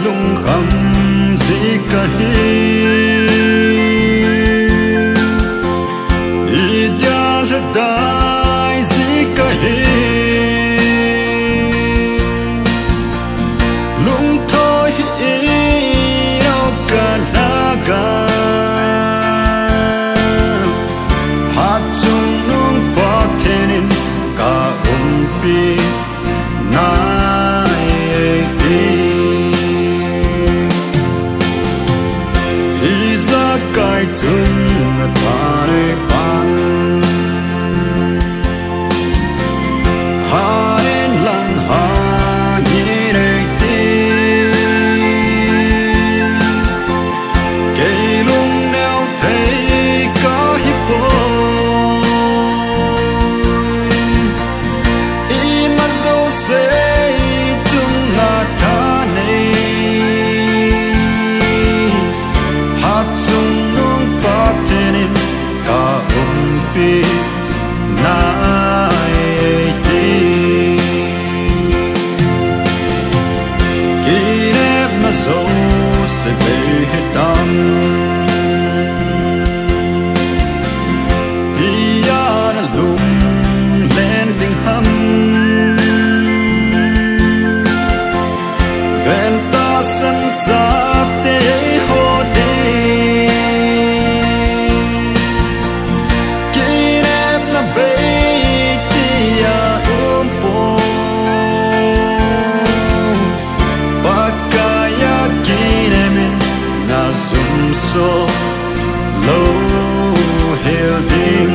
lung kham zikahi ideal dai zikahi lung thoi yêu kalaga hat chung lung pathenin ka umpi na kai chung thare pan haen lang ha ni re ti ke lung neo thei ka hi po I ma zo se chung na ta nei hat chung tenin ka umpi na ti kirep na so se be hitam dia na lum landing ham venta san cha te ho de so low building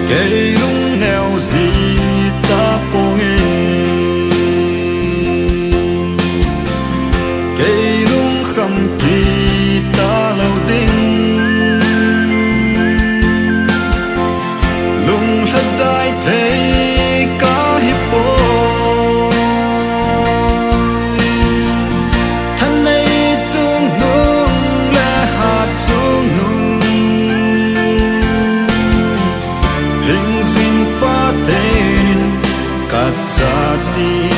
cây lung neo gì ta phong kham ki ta lâu ding lung hết đại thế cả hiệp bộ thân này chung nung lẽ hạt chung nung hình duyên pha tên cát cha ti